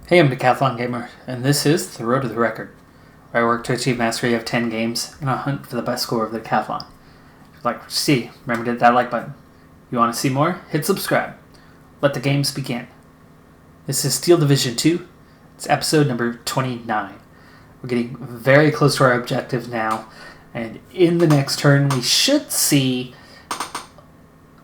Hey, I'm Decathlon Gamer, and this is The Road to the Record, where I work to achieve mastery of 10 games in a hunt for the best score of the Decathlon. If you'd like to see, remember to hit that like button. You want to see more? Hit subscribe. Let the games begin. This is Steel Division 2. It's episode number 29. We're getting very close to our objective now, and in the next turn we should see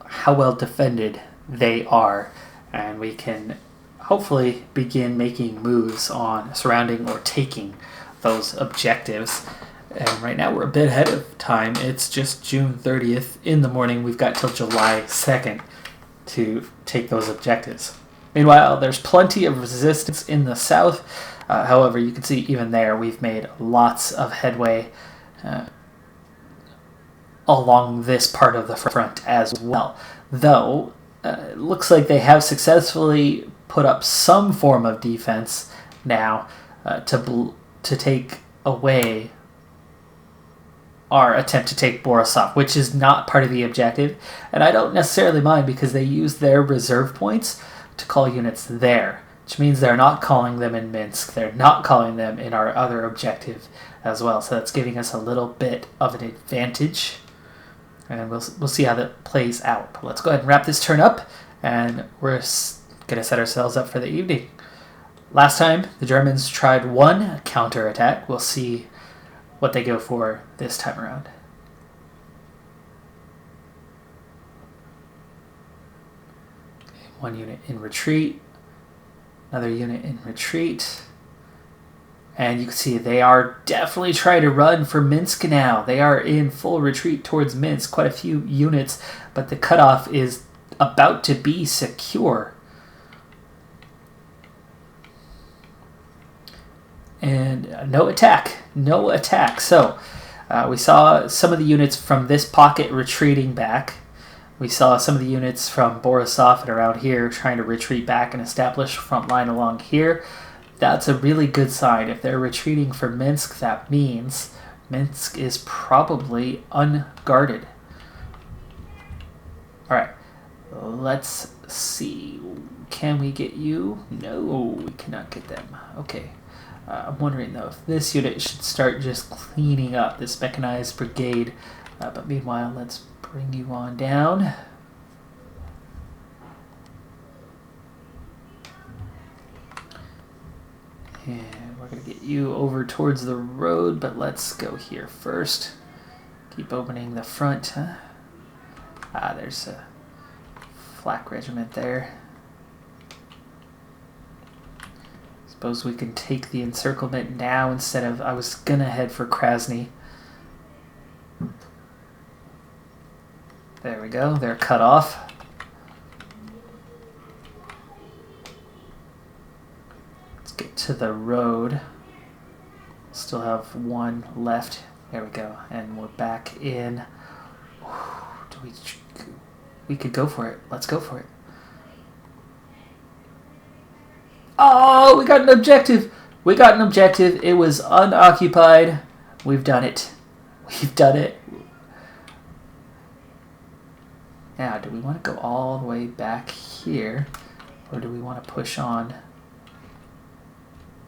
how well defended they are, and we can hopefully begin making moves on surrounding or taking those objectives. And right now we're a bit ahead of time. It's just June 30th in the morning. We've got till July 2nd to take those objectives. Meanwhile, there's plenty of resistance in the south. However, you can see even there we've made lots of headway along this part of the front as well. Though, it looks like they have successfully put up some form of defense now to take away our attempt to take Borisov, which is not part of the objective. And I don't necessarily mind because they use their reserve points to call units there, which means they're not calling them in Minsk. They're not calling them in our other objective as well. So that's giving us a little bit of an advantage. And we'll see how that plays out. But let's go ahead and wrap this turn up, and we're going to set ourselves up for the evening. Last time, the Germans tried one counterattack. We'll see what they go for this time around. Okay, one unit in retreat. Another unit in retreat. And you can see they are definitely trying to run for Minsk now. They are in full retreat towards Minsk. Quite a few units, but the cutoff is about to be secure. And no attack. So we saw some of the units from this pocket retreating back. We saw some of the units from Borisov and around here trying to retreat back and establish a front line along here. That's a really good sign. If they're retreating for Minsk, that means Minsk is probably unguarded. Alright, let's see. Can we get you? No, we cannot get them. Okay. I'm wondering, though, if this unit should start just cleaning up this mechanized brigade. But meanwhile, let's bring you on down. And we're going to get you over towards the road, but let's go here first. Keep opening the front. Huh? There's a flak regiment there. Suppose we can take the encirclement now instead of... I was going to head for Krasny. There we go. They're cut off. To the road. Still have one left. There we go. And we're back in. We could go for it. Let's go for it. Oh, we got an objective. It was unoccupied. We've done it. Now, do we want to go all the way back here? Or do we want to push on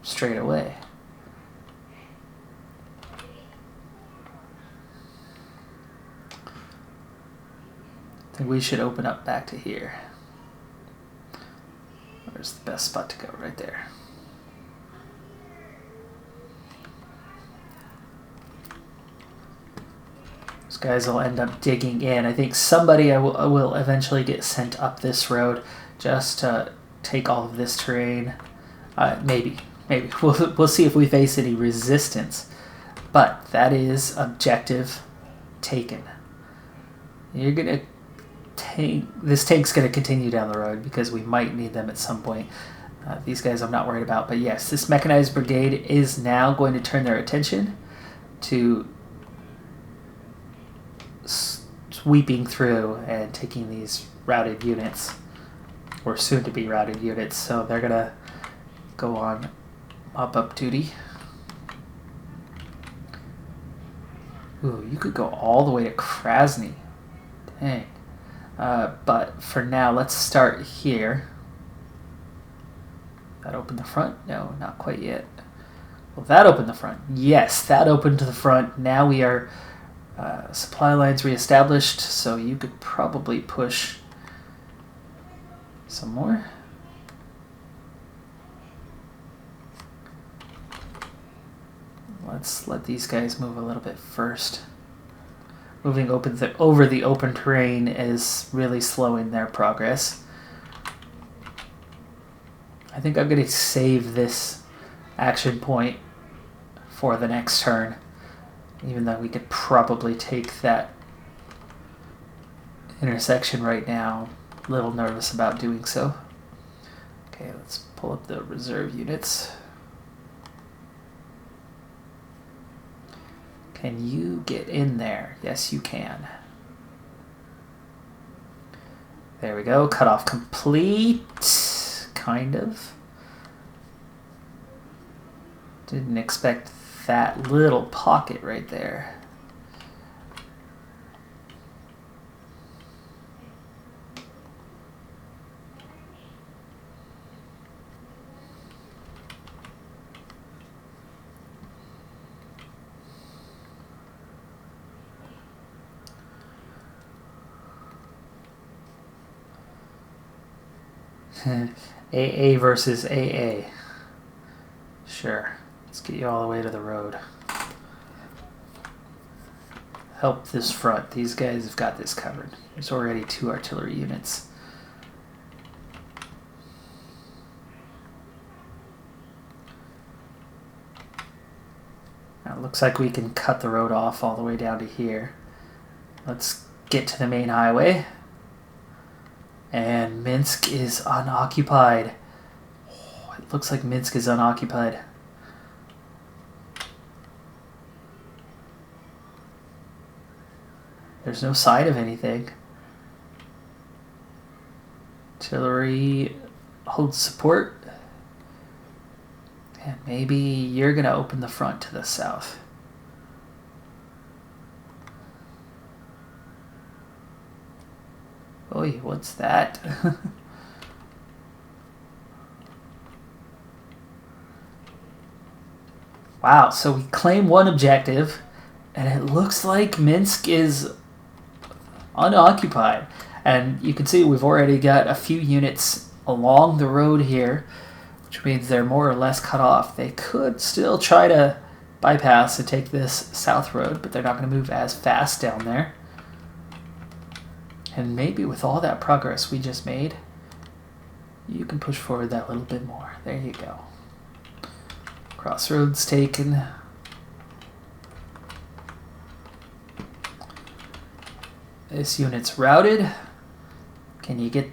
straight away? I think we should open up back to here. Where's the best spot to go? Right there. These guys will end up digging in. I think somebody will eventually get sent up this road just to take all of this terrain. Maybe. We'll see if we face any resistance. But that is objective taken. This tank's going to continue down the road because we might need them at some point. These guys I'm not worried about. But yes, this mechanized brigade is now going to turn their attention to sweeping through and taking these routed units, or soon to be routed units. So they're going to go on mop-up duty. Ooh, you could go all the way to Krasny. Dang. But for now, let's start here. That opened the front? No, not quite yet. Will that open the front? Yes, that opened to the front. Now we are supply lines reestablished, so you could probably push some more. Let's let these guys move a little bit first. Moving over the open terrain is really slowing their progress. I think I'm going to save this action point for the next turn, even though we could probably take that intersection right now. A little nervous about doing so. Okay, let's pull up the reserve units. Can you get in there? Yes, you can. There we go. Cut off complete. Kind of. Didn't expect that little pocket right there. AA versus AA. Sure. Let's get you all the way to the road. Help this front. These guys have got this covered. There's already 2 artillery units. Now it looks like we can cut the road off all the way down to here. Let's get to the main highway. And Minsk is unoccupied. Oh, it looks like Minsk is unoccupied. There's no sign of anything. Artillery holds support. And maybe you're going to open the front to the south. Oy, what's that? Wow, so we claim one objective, and it looks like Minsk is unoccupied. And you can see we've already got a few units along the road here, which means they're more or less cut off. They could still try to bypass and take this south road, but they're not going to move as fast down there. And maybe with all that progress we just made, you can push forward that little bit more. There you go. Crossroads taken. This unit's routed. Can you get...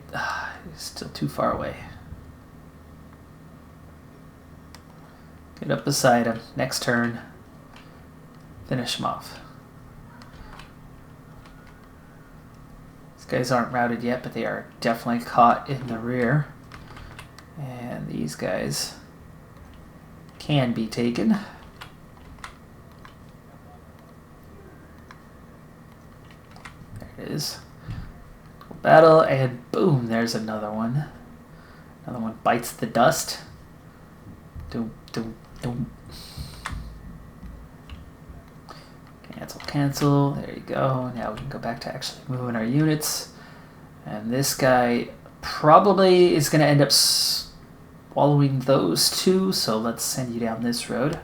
still too far away. Get up beside him. Next turn. Finish him off. Guys aren't routed yet, but they are definitely caught in the rear. And these guys can be taken. There it is. Battle, and boom, there's another one. Another one bites the dust. Doom, doom, doom. Cancel. There you go. Now we can go back to actually moving our units. And this guy probably is going to end up swallowing those 2, so let's send you down this road.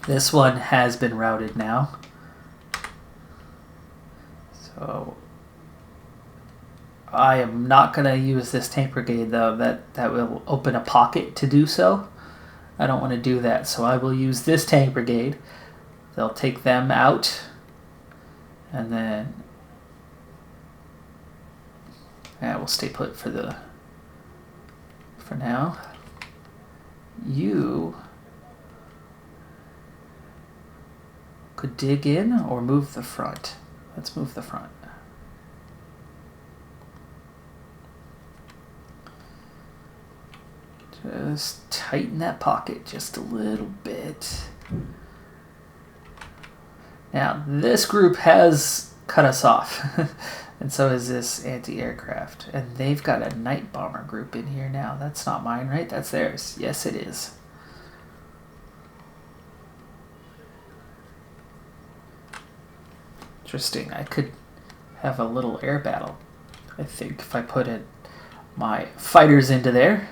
This one has been routed now. So I am not going to use this tank brigade, though. That will open a pocket to do so. I don't want to do that, so I will use this tank brigade. They'll take them out, and then we'll stay put for now. You could dig in or move the front. Let's move the front. Just tighten that pocket just a little bit. Now, this group has cut us off. And so is this anti-aircraft. And they've got a night bomber group in here now. That's not mine, right? That's theirs. Yes, it is. Interesting. I could have a little air battle, I think, if I put my fighters into there.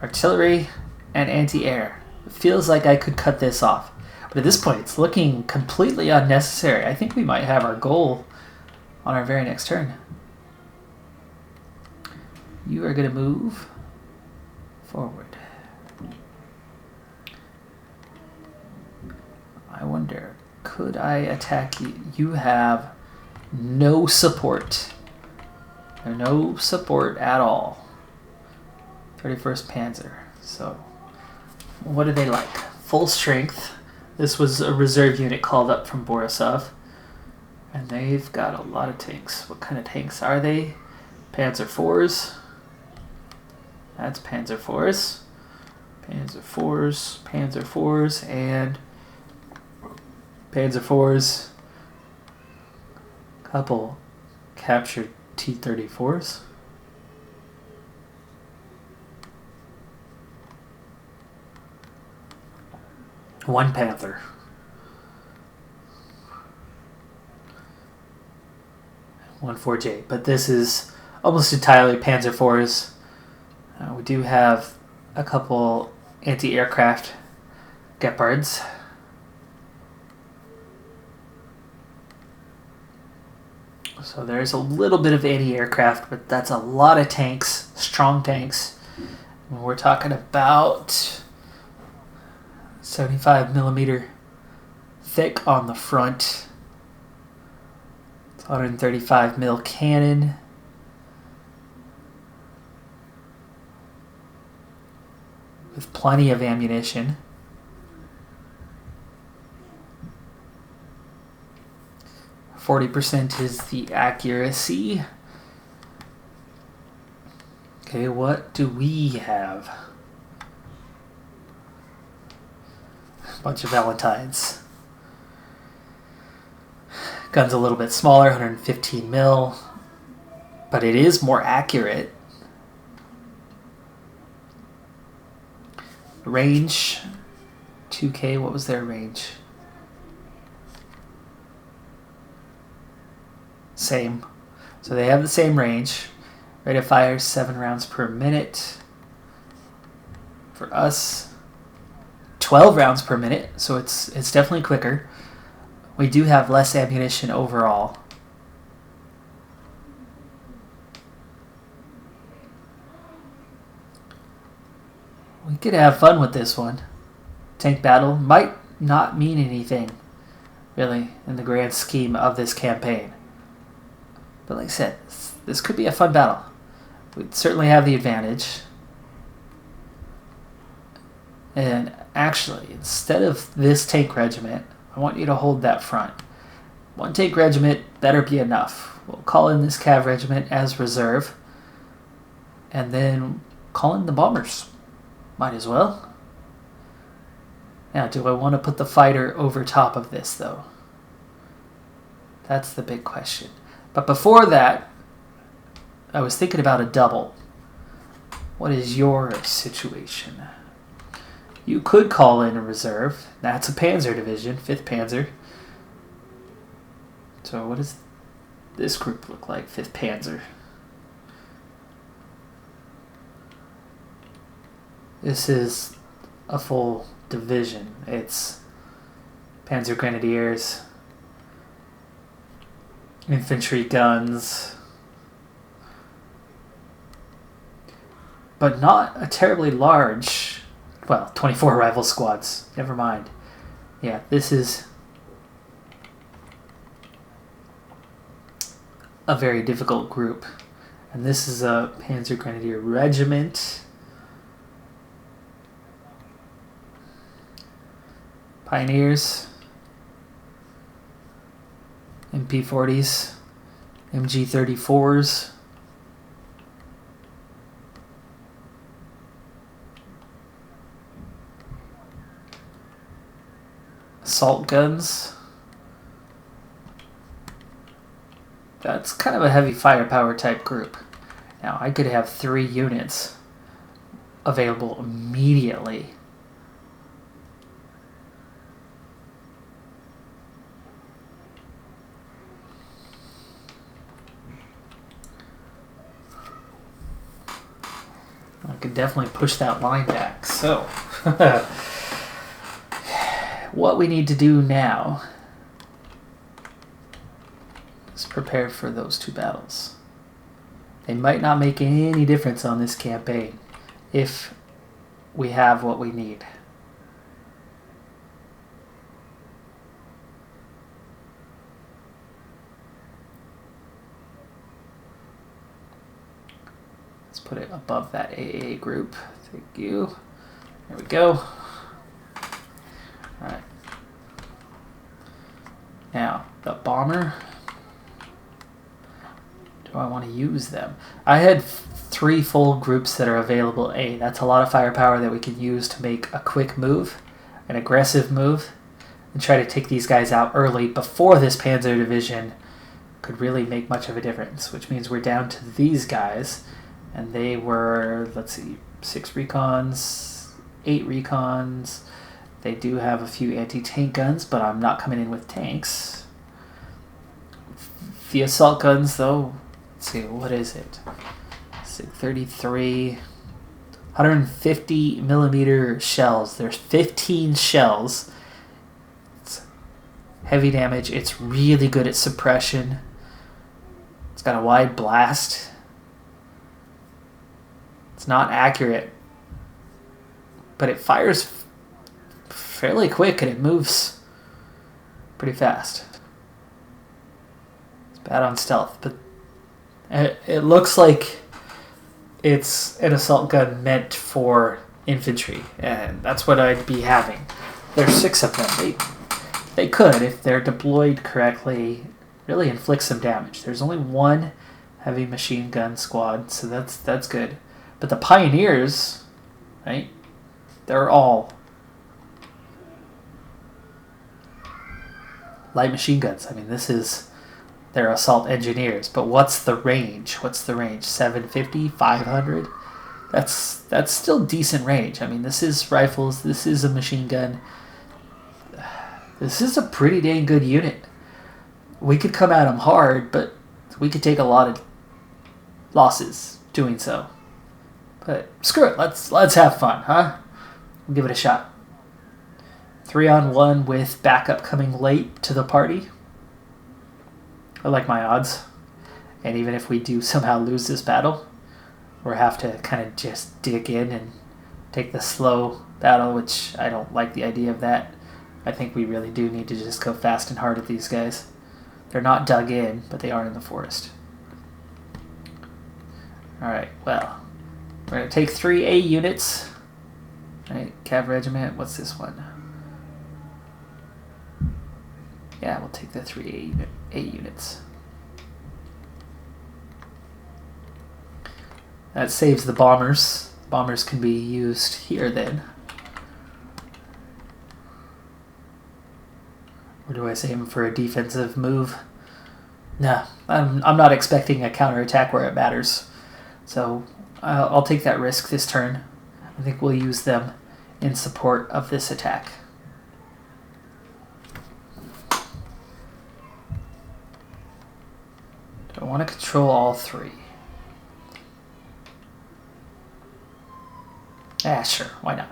Artillery and anti-air. It feels like I could cut this off. But at this point, it's looking completely unnecessary. I think we might have our goal on our very next turn. You are going to move forward. I wonder, could I attack you? You have no support. No support at all. 31st Panzer. So, what are they like? Full strength. This was a reserve unit called up from Borisov. And they've got a lot of tanks. What kind of tanks are they? Panzer IVs. That's Panzer IVs. Panzer IVs. Panzer IVs. And Panzer IVs. Couple captured T-34s. One Panther. One 4J. But this is almost entirely Panzer IVs. We do have a couple anti-aircraft Gepards. So there's a little bit of anti-aircraft, but that's a lot of tanks, strong tanks. And we're talking about 75 millimeter thick on the front. It's 135 mil cannon. With plenty of ammunition. %40 is the accuracy. Okay, what do we have? A bunch of Valentines. Gun's a little bit smaller, 115 mil, but it is more accurate. Range, 2K, what was their range? Same. So they have the same range. Rate of fire, 7 rounds per minute. For us, 12 rounds per minute, so it's definitely quicker. We do have less ammunition overall. We could have fun with this one. Tank battle might not mean anything, really, in the grand scheme of this campaign. But like I said, this could be a fun battle. We'd certainly have the advantage. And actually, instead of this tank regiment, I want you to hold that front. One tank regiment better be enough. We'll call in this cav regiment as reserve. And then call in the bombers. Might as well. Now, do I want to put the fighter over top of this, though? That's the big question. But before that, I was thinking about a double. What is your situation? You could call in a reserve. That's a Panzer division, 5th Panzer. So what does this group look like, 5th Panzer? This is a full division. It's Panzer Grenadiers, infantry guns, but not a terribly large, well, 24 rifle squads. Never mind. Yeah, this is a very difficult group. And this is a Panzer Grenadier regiment. Pioneers. MP40s. MG34s. Assault guns. That's kind of a heavy firepower type group. Now, I could have 3 units available immediately. I could definitely push that line back. So, what we need to do now is prepare for those 2 battles. They might not make any difference on this campaign if we have what we need. Let's put it above that AA group. Thank you. There we go. Alright. Now, the bomber. Do I want to use them? I had 3 full groups that are available A. That's a lot of firepower that we can use to make a quick move, an aggressive move, and try to take these guys out early before this Panzer division could really make much of a difference, which means we're down to these guys, and they were, let's see, 6 recons, 8 recons. They do have a few anti-tank guns, but I'm not coming in with tanks. The assault guns, though, let's see, what is it? 33, 150 millimeter shells. There's 15 shells. It's heavy damage. It's really good at suppression. It's got a wide blast. It's not accurate, but it fires fairly quick and it moves pretty fast. It's bad on stealth, but it looks like it's an assault gun meant for infantry, and that's what I'd be having. There's 6 of them. They could, if they're deployed correctly, really inflict some damage. There's only 1 heavy machine gun squad, so that's good. But the pioneers, right? They're all light machine guns. I mean, they're assault engineers. But what's the range? 750, 500? That's still decent range. I mean, this is rifles. This is a machine gun. This is a pretty dang good unit. We could come at them hard, but we could take a lot of losses doing so. But screw it. Let's have fun, huh? We'll give it a shot. 3-on-1 with backup coming late to the party. I like my odds. And even if we do somehow lose this battle, we'll have to kind of just dig in and take the slow battle, which I don't like the idea of that. I think we really do need to just go fast and hard at these guys. They're not dug in, but they are in the forest. Alright, well, we're going to take 3 A units. Right, Cav Regiment, what's this one? Yeah, we'll take the 3 A units. That saves the bombers. Bombers can be used here then. Or do I save them for a defensive move? No, I'm not expecting a counterattack where it matters. So I'll take that risk this turn. I think we'll use them in support of this attack. Do I want to control all 3? Ah, sure, why not?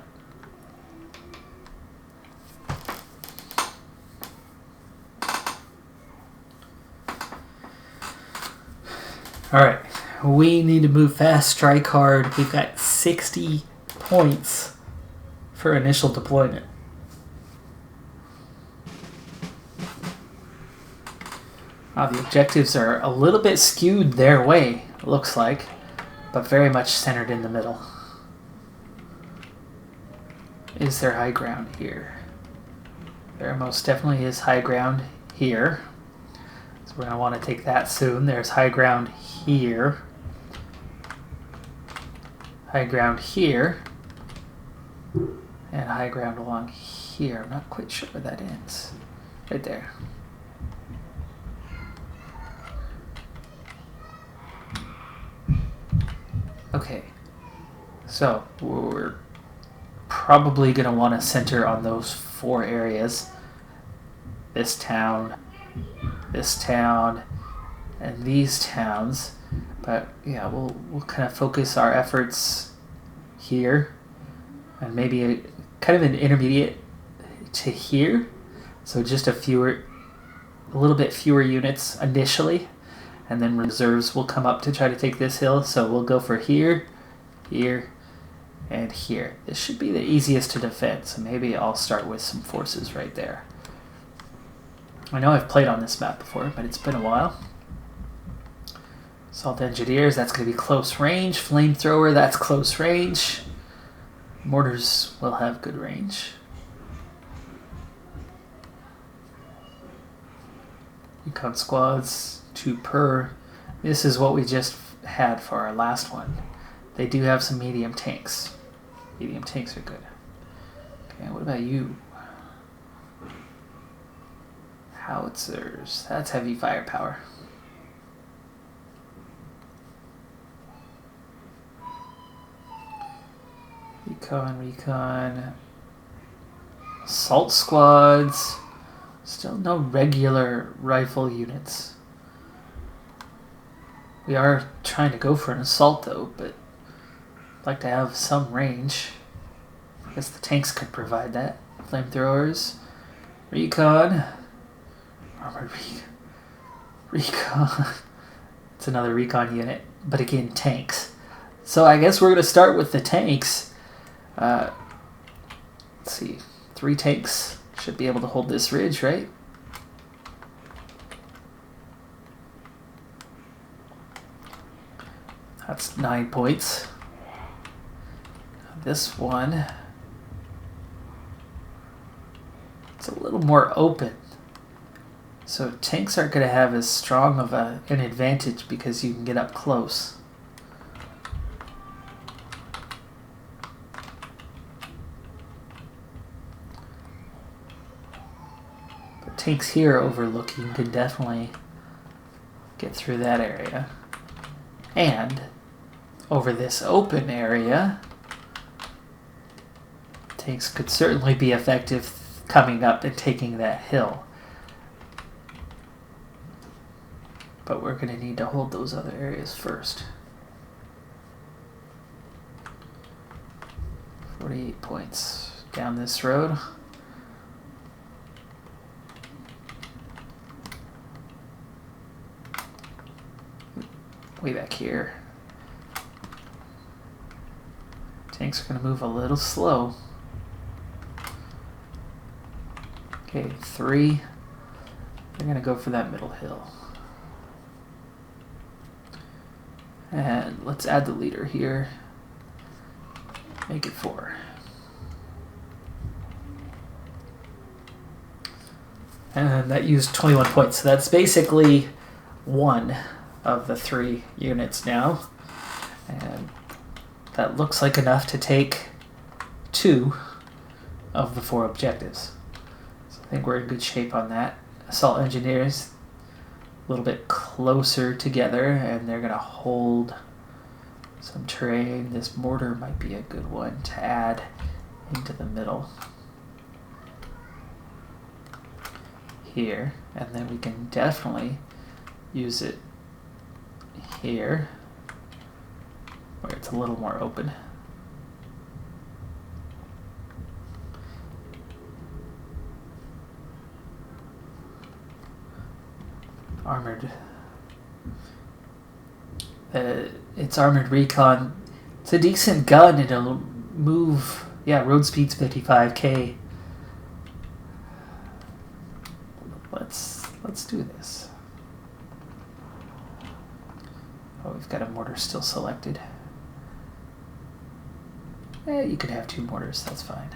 Alright, we need to move fast, strike hard. We've got 60 points for initial deployment. The objectives are a little bit skewed their way, it looks like, but very much centered in the middle. Is there high ground here? There most definitely is high ground here. So we're going to want to take that soon. There's high ground here. High ground here. And high ground along here. I'm not quite sure where that ends. Right there. So we're probably going to want to center on those 4 areas. This town, and these towns. But yeah, we'll kind of focus our efforts here, and maybe kind of an intermediate to here. So just a little bit fewer units initially, and then reserves will come up to try to take this hill. So we'll go for here, here, and here. This should be the easiest to defend, so maybe I'll start with some forces right there. I know I've played on this map before, but it's been a while. Assault Engineers, that's going to be close range. Flamethrower, that's close range. Mortars will have good range. Recon squads, 2 per. This is what we just had for our last one. They do have some medium tanks. Medium tanks are good. Okay, what about you? Howitzers. That's heavy firepower. Recon. Assault squads. Still no regular rifle units. We are trying to go for an assault though, but I'd like to have some range. I guess the tanks could provide that. Flamethrowers. Recon. Armored Recon. It's another recon unit, but again, tanks. So I guess we're going to start with the tanks. Let's see. 3 tanks should be able to hold this ridge, right? That's 9 points. This one, it's a little more open. So tanks aren't going to have as strong of an advantage because you can get up close. But tanks here overlooking can definitely get through that area. And over this open area, tanks could certainly be effective coming up and taking that hill. But we're going to need to hold those other areas first. 48 points down this road. Way back here. Tanks are going to move a little slow. Okay, 3. They're going to go for that middle hill. And let's add the leader here. Make it 4. And that used 21 points. So that's basically 1 of the 3 units now. And that looks like enough to take 2 of the 4 objectives. So I think we're in good shape on that. Assault Engineers, a little bit closer together, and they're going to hold some terrain. This mortar might be a good one to add into the middle here, and then we can definitely use it here where it's a little more open. Armored. It's armored recon. It's a decent gun. It'll move. Yeah, road speed's 55k. Let's do this. Oh, we've got a mortar still selected. You could have 2 mortars. That's fine.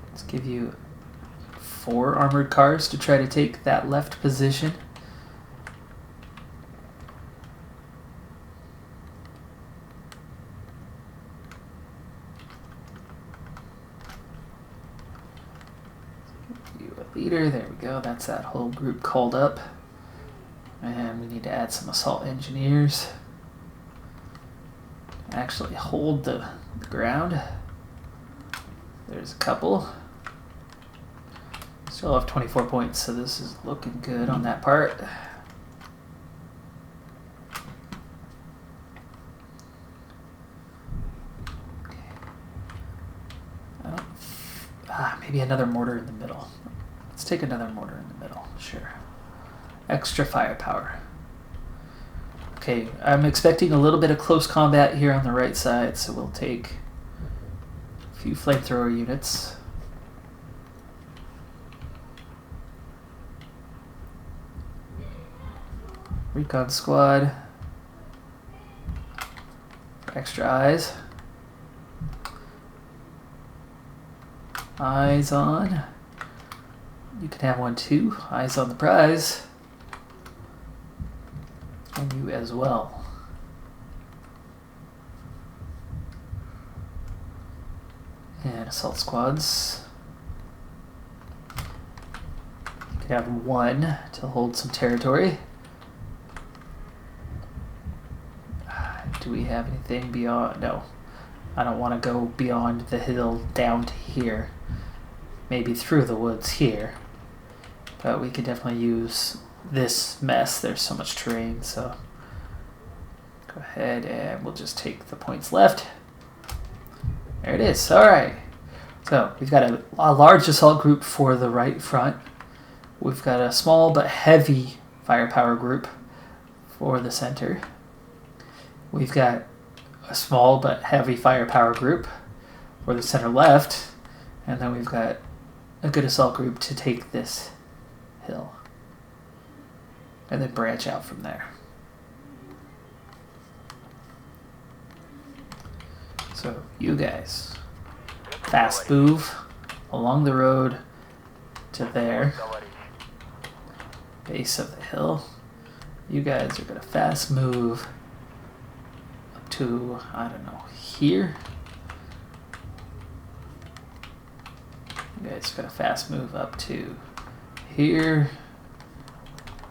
Let's give you 4 armored cars to try to take that left position. Give you a leader. There we go. That's that whole group called up. And we need to add some assault engineers. actually hold the ground. There's a couple. Still have 24 points, so this is looking good on that part. Maybe another mortar in the middle. Let's take another mortar in the middle, sure. Extra firepower. Okay, I'm expecting a little bit of close combat here on the right side, so we'll take a few flamethrower units. Recon squad. Extra eyes. Eyes on. You can have one too. Eyes on the prize. And you as well. And assault squads. You can have one to hold some territory. Do we have anything beyond? No. I don't want to go beyond the hill down to here. Maybe through the woods here. But we could definitely use this mess. There's so much terrain, so go ahead and we'll just take the points left. There it is. Alright. So we've got a large assault group for the right front. We've got a small but heavy firepower group for the center. We've got a small but heavy firepower group for the center left. And then we've got a good assault group to take this hill. And then branch out from there. So you guys, fast move along the road to there. Base of the hill. You guys are going to fast move up to, I don't know, here. You guys are going to fast move up to here.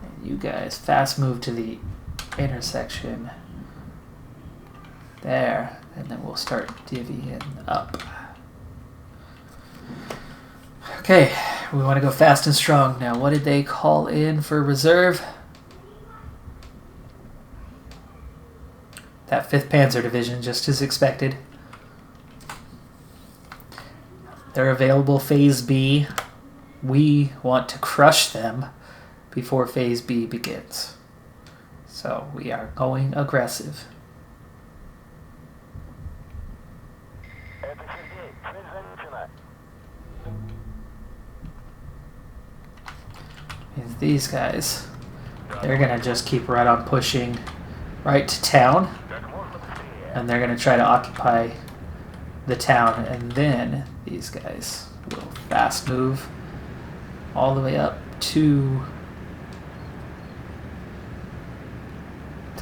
And you guys fast move to the intersection there. And then we'll start divvying up. Okay, we want to go fast and strong now. What did they call in for reserve? That 5th Panzer Division, just as expected. They're available Phase B. We want to crush them before Phase B begins. So we are going aggressive. And these guys, they're going to just keep right on pushing right to town. And they're going to try to occupy the town, and then these guys will fast move all the way up to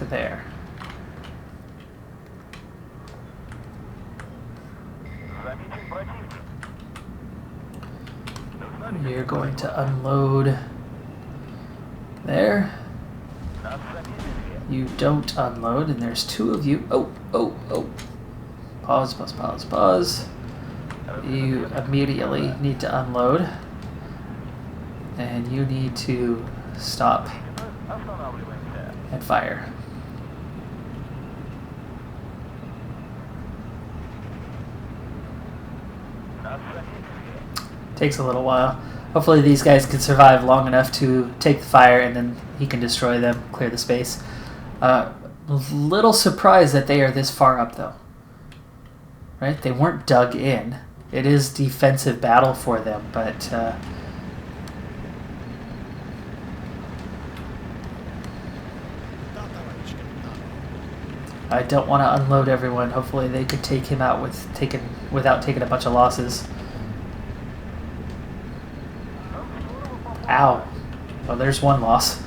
there. You're going to unload there. You don't unload, and there's 2 of you. Oh. Pause. You immediately need to unload. And you need to stop and fire. Takes a little while. Hopefully these guys can survive long enough to take the fire, and then he can destroy them, clear the space. Little surprised that they are this far up, though. Right? They weren't dug in. It is defensive battle for them, but I don't want to unload everyone. Hopefully they could take him out without taking a bunch of losses. Ow. Well, there's one loss.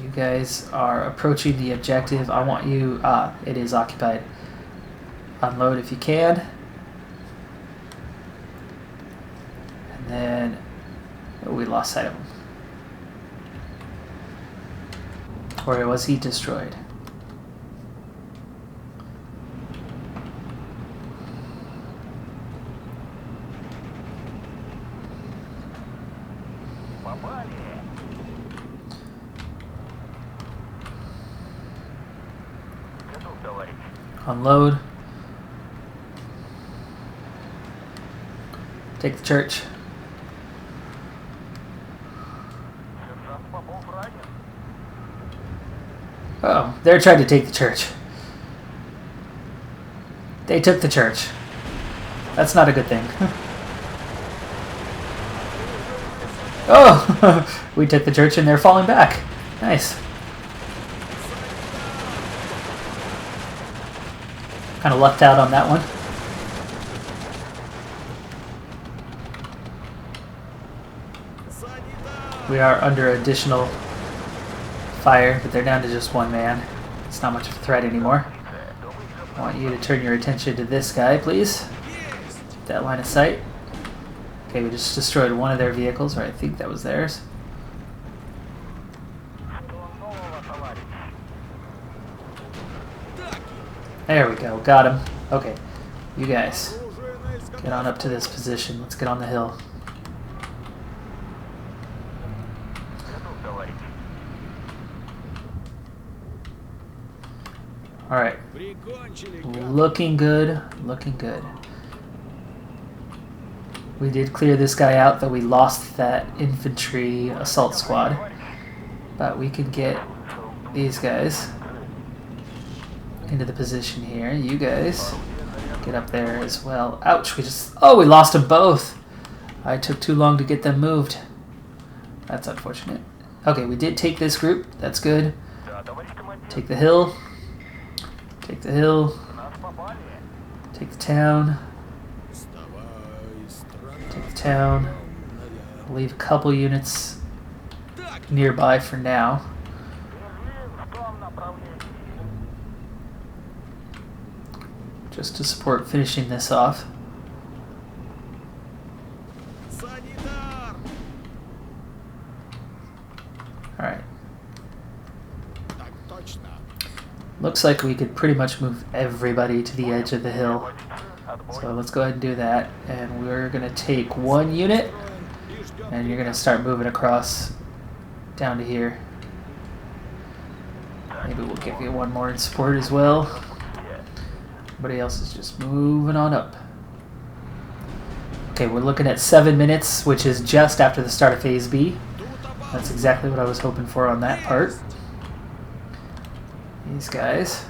You guys are approaching the objective. I want you... it is occupied. Unload if you can. And then... Oh, we lost sight of him. Or was he destroyed? Unload. Take the church. Oh, they're trying to take the church. They took the church. That's not a good thing. Oh! We took the church and they're falling back. Nice. Kind of lucked out on that one. We are under additional fire, but they're down to just one man. It's not much of a threat anymore. I want you to turn your attention to this guy, please. That line of sight. Okay, we just destroyed one of their vehicles, or I think that was theirs. There we go, got him. Okay, you guys, get on up to this position. Let's get on the hill. Alright, looking good, looking good. We did clear this guy out, though we lost that infantry assault squad. But we can get these guys into the position here. You guys get up there as well. Ouch, we lost them both. I took too long to get them moved. That's unfortunate. Okay, we did take this group. That's good. Take the hill. Take the hill. Take the town. Take the town. Leave a couple units nearby for now. Just to support finishing this off. Alright. Looks like we could pretty much move everybody to the edge of the hill. So let's go ahead and do that. And we're going to take one unit, and you're going to start moving across down to here. Maybe we'll give you one more in support as well. Everybody else is just moving on up. Okay, we're looking at 7 minutes, which is just after the start of Phase B. That's exactly what I was hoping for on that part. These guys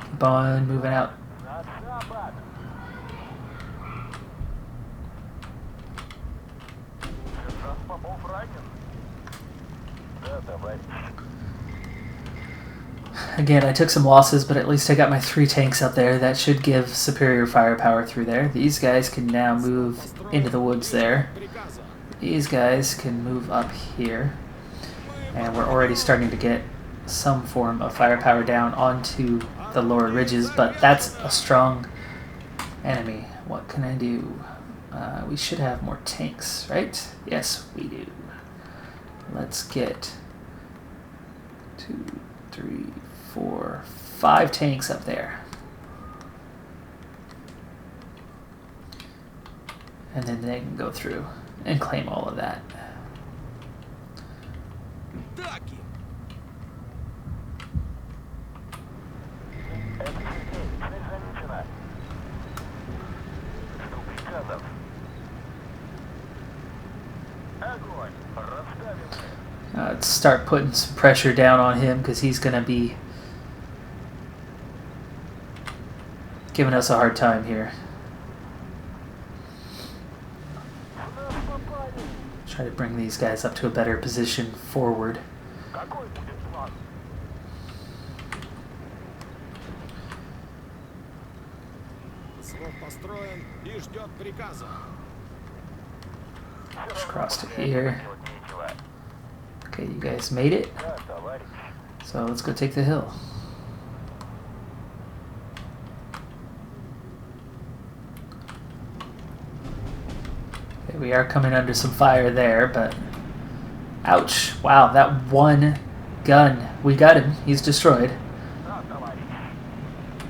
keep on moving out. Again, I took some losses, but at least I got my 3 tanks up there. That should give superior firepower through there. These guys can now move into the woods there. These guys can move up here. And we're already starting to get some form of firepower down onto the lower ridges, but that's a strong enemy. What can I do? We should have more tanks, right? Yes, we do. Let's get 2, 3, 4, 5 tanks up there. And then they can go through and claim all of that. Let's start putting some pressure down on him, because he's going to be giving us a hard time here. Try to bring these guys up to a better position forward. Just cross to here. Okay, you guys made it. So let's go take the hill. Okay, we are coming under some fire there, but ouch. Wow, that one gun. We got him. He's destroyed.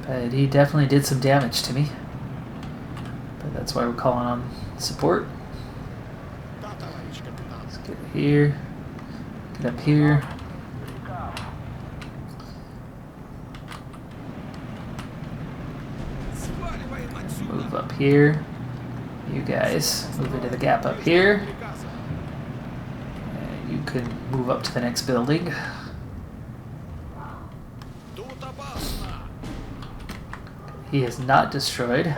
But he definitely did some damage to me. But that's why we're calling on support. Let's get here. Get up here. Move up here. You guys move into the gap up here. And you can move up to the next building. He is not destroyed.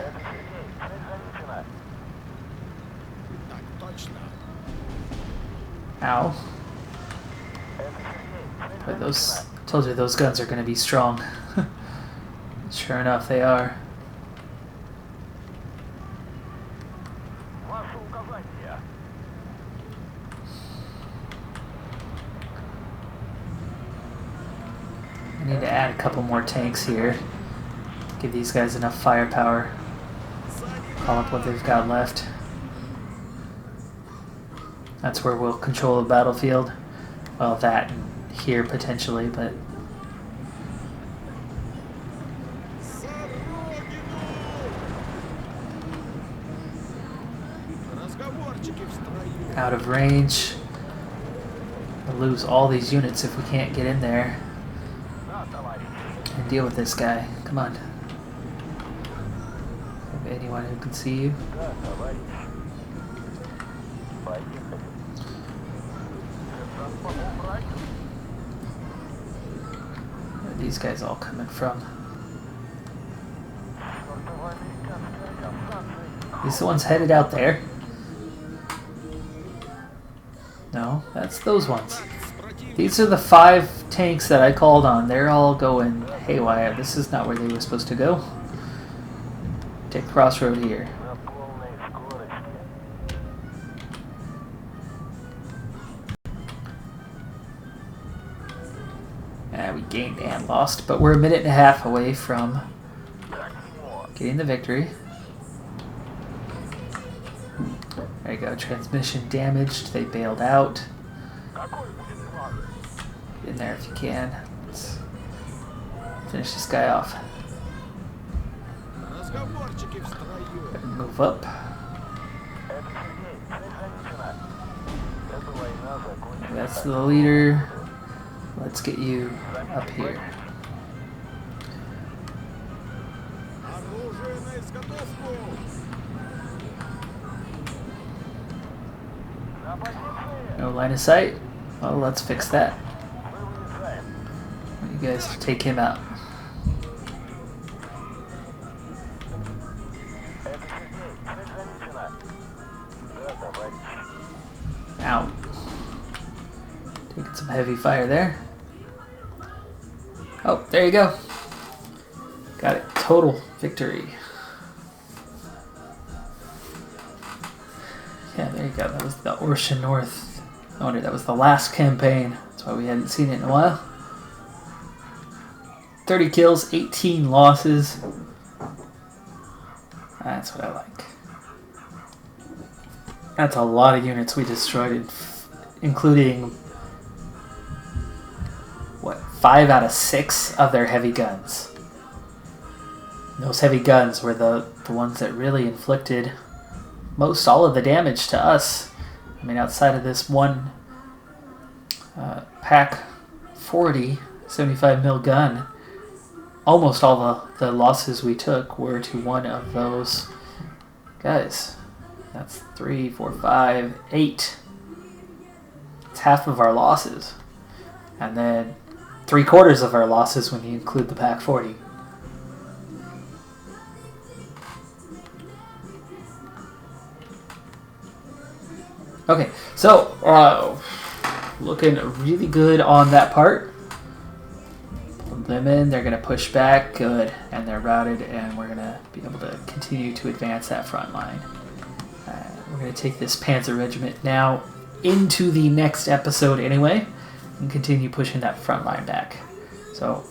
Ow. But those, told you those guns are going to be strong. Sure enough, they are. I need to add a couple more tanks here. Give these guys enough firepower. Call up what they've got left. That's where we'll control the battlefield. Well, that and here potentially, but... out of range. We'll lose all these units if we can't get in there and deal with this guy. Come on. Have anyone who can see you? Where are these guys all coming from? These the ones headed out there? No, that's those ones. These are the 5 tanks that I called on. They're all going haywire. This is not where they were supposed to go. Take crossroad here. We gained and lost, but we're a minute and a half away from getting the victory. There you go, transmission damaged, they bailed out. Get in there if you can. Let's finish this guy off. Move up. That's the leader. Let's get you up here. No line of sight? Well, let's fix that. You guys take him out. Ow. Taking some heavy fire there. Oh, there you go. Got it. Total victory. Yeah, there you go. That was the Orsha North. I wonder, that was the last campaign. That's why we hadn't seen it in a while. 30 kills, 18 losses. That's what I like. That's a lot of units we destroyed, including, what, 5 out of 6 of their heavy guns. Those heavy guns were the ones that really inflicted most all of the damage to us. I mean, outside of this one Pack 40 75 mil gun, almost all the losses we took were to one of those guys. That's 3, 4, 5, 8. It's half of our losses. And then 3/4 of our losses when you include the Pack 40. Okay, so looking really good on that part. Put them in, they're going to push back, good, and they're routed, and we're going to be able to continue to advance that front line. We're going to take this Panzer Regiment now into the next episode anyway, and continue pushing that front line back. So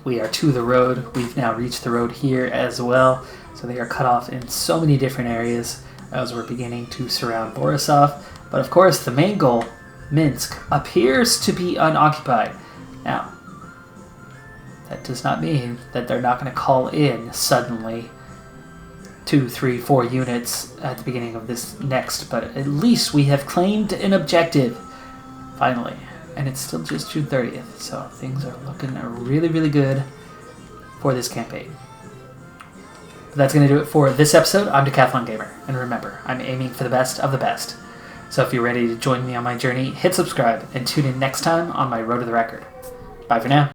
we are to the road. We've now reached the road here as well, so they are cut off in so many different areas as we're beginning to surround Borisov. But of course, the main goal Minsk appears to be unoccupied. Now, that does not mean that they're not going to call in suddenly 2, 3, 4 units at the beginning of this next, but at least we have claimed an objective, finally. And it's still just June 30th, so things are looking really, really good for this campaign. But that's going to do it for this episode. I'm Decathlon Gamer, and remember, I'm aiming for the best of the best. So if you're ready to join me on my journey, hit subscribe and tune in next time on my Road to the Record. Bye for now.